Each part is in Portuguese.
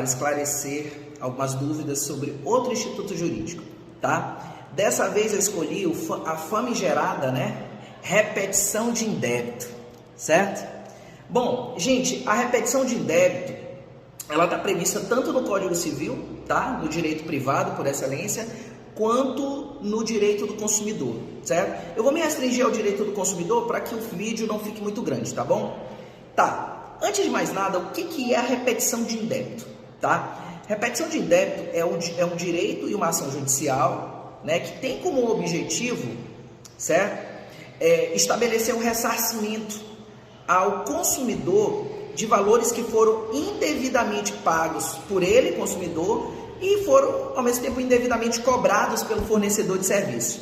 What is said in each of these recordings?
esclarecer algumas dúvidas sobre outro instituto jurídico, tá? Dessa vez eu escolhi a famigerada, repetição de indébito, certo? Bom, gente, a repetição de indébito, ela está prevista tanto no Código Civil, tá? No direito privado, por excelência, quanto no direito do consumidor, certo? Eu vou me restringir ao direito do consumidor para que o vídeo não fique muito grande, tá bom? Tá, antes de mais nada, o que é a repetição de indébito, tá? Repetição de indébito é um direito e uma ação judicial, que tem como objetivo, certo? Estabelecer um ressarcimento ao consumidor de valores que foram indevidamente pagos por ele, consumidor, e foram, ao mesmo tempo, indevidamente cobrados pelo fornecedor de serviço.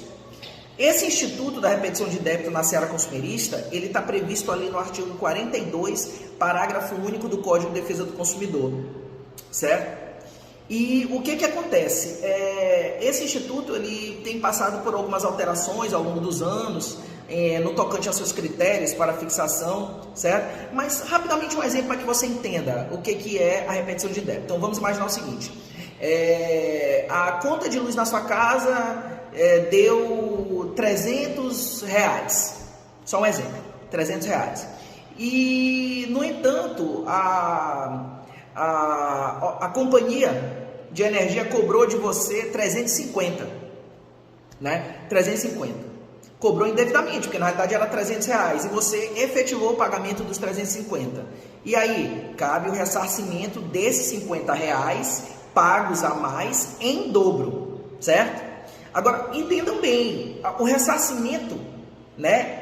Esse instituto da repetição de débito na seara consumerista, ele está previsto ali no artigo 42, parágrafo único do Código de Defesa do Consumidor, certo? E o que acontece? Esse instituto ele tem passado por algumas alterações ao longo dos anos, no tocante aos seus critérios para fixação, certo? Mas, rapidamente, um exemplo para que você entenda o que é a repetição de débito. Então, vamos imaginar o seguinte. A conta de luz na sua casa deu R$300, só um exemplo, R$300. E, no entanto, a companhia de energia cobrou de você 350, 350. Cobrou indevidamente, porque na realidade era R$300 e você efetivou o pagamento dos 350. E aí, cabe o ressarcimento desses R$50 pagos a mais em dobro, certo? Agora, entendam bem, o ressarcimento,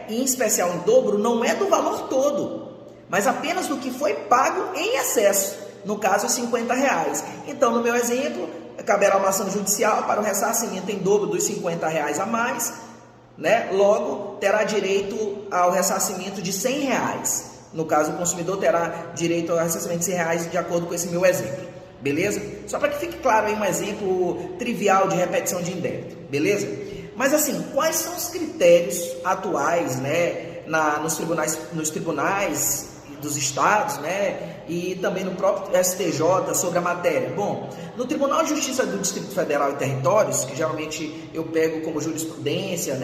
em especial em dobro, não é do valor todo, mas apenas do que foi pago em excesso, no caso, R$50. Então, no meu exemplo, caberá uma ação judicial para o ressarcimento em dobro dos R$50 a mais, logo terá direito ao ressarcimento de R$100. No caso, o consumidor terá direito ao ressarcimento de R$100 de acordo com esse meu exemplo. Beleza? Só para que fique claro aí um exemplo trivial de repetição de indébito, beleza? Mas assim, quais são os critérios atuais, nos tribunais dos estados, e também no próprio STJ sobre a matéria? Bom, no Tribunal de Justiça do Distrito Federal e Territórios, que geralmente eu pego como jurisprudência,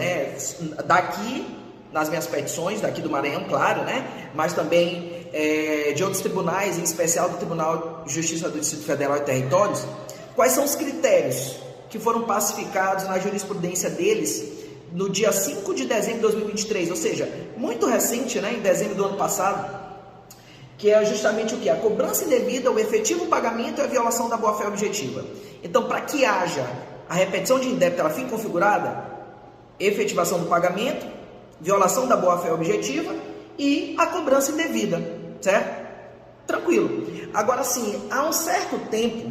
daqui, nas minhas petições, daqui do Maranhão, claro, mas também de outros tribunais, em especial do Tribunal de Justiça do Distrito Federal e Territórios, quais são os critérios que foram pacificados na jurisprudência deles no dia 5 de dezembro de 2023, ou seja, muito recente, em dezembro do ano passado, que é justamente o que? A cobrança indevida, o efetivo pagamento e a violação da boa-fé objetiva. Então, para que haja a repetição de indébito, ela fique configurada, efetivação do pagamento, violação da boa-fé objetiva e a cobrança indevida, certo? Tranquilo. Agora sim, há um certo tempo,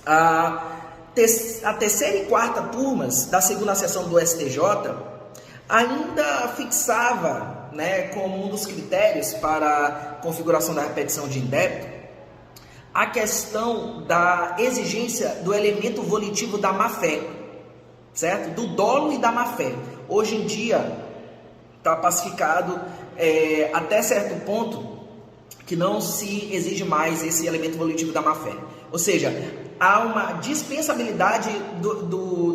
a terceira e quarta turmas da segunda sessão do STJ ainda fixava, como um dos critérios para a configuração da repetição de indébito, a questão da exigência do elemento volitivo da má-fé, certo? Do dolo e da má-fé. Hoje em dia está pacificado até certo ponto que não se exige mais esse elemento volitivo da má-fé. Ou seja, há uma dispensabilidade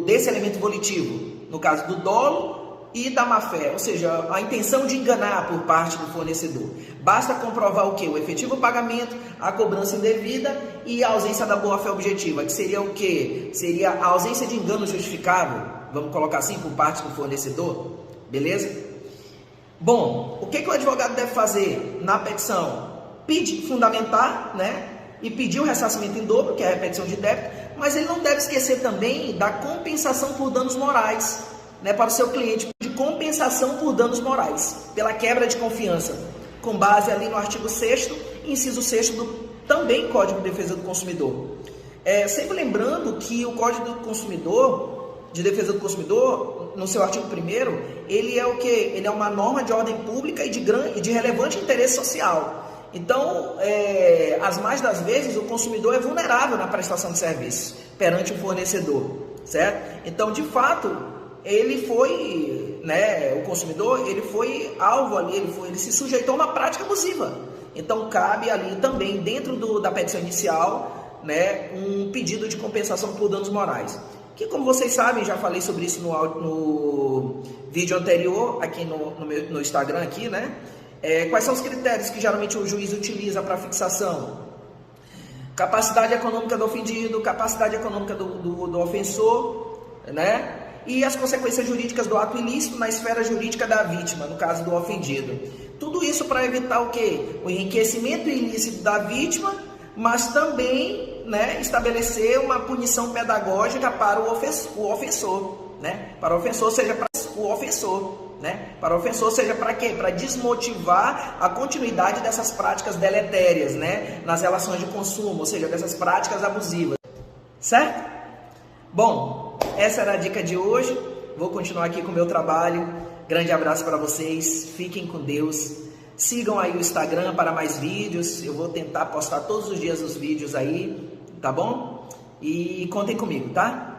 desse elemento volitivo, no caso do dolo e da má-fé, ou seja, a intenção de enganar por parte do fornecedor. Basta comprovar o quê? O efetivo pagamento, a cobrança indevida e a ausência da boa-fé objetiva, que seria o quê? Seria a ausência de engano justificável, vamos colocar assim, por parte do fornecedor, beleza? Bom, o que o advogado deve fazer na petição? Fundamentar, e pedir o ressarcimento em dobro, que é a repetição de débito, mas ele não deve esquecer também da compensação por danos morais, para o seu cliente, de compensação por danos morais, pela quebra de confiança, com base ali no artigo 6º, inciso 6º do também Código de Defesa do Consumidor. Sempre lembrando que o Código do Consumidor, de Defesa do Consumidor, no seu artigo 1º, ele é o quê? Ele é uma norma de ordem pública e de relevante interesse social. Então, as mais das vezes, o consumidor é vulnerável na prestação de serviços perante o fornecedor, certo? Então, de fato, ele foi, o consumidor, ele foi alvo ali, ele se sujeitou a uma prática abusiva, Então cabe ali também, dentro da petição inicial, né, um pedido de compensação por danos morais. Que, como vocês sabem, já falei sobre isso no vídeo anterior, aqui no Instagram, aqui, né? Quais são os critérios que geralmente o juiz utiliza para fixação? Capacidade econômica do ofendido, capacidade econômica do ofensor, né? E as consequências jurídicas do ato ilícito na esfera jurídica da vítima, no caso do ofendido. Tudo isso para evitar o quê? O enriquecimento ilícito da vítima, mas também, né, estabelecer uma punição pedagógica para o ofensor, né? Para o ofensor, seja para o ofensor, né? Para o ofensor, seja para quê? Para desmotivar a continuidade dessas práticas deletérias, né, nas relações de consumo, ou seja, dessas práticas abusivas, certo? Bom, essa era a dica de hoje. Vou continuar aqui com o meu trabalho. Grande abraço para vocês, fiquem com Deus. Sigam aí o Instagram para mais vídeos. Eu vou tentar postar todos os dias os vídeos aí, tá bom? E contem comigo, tá?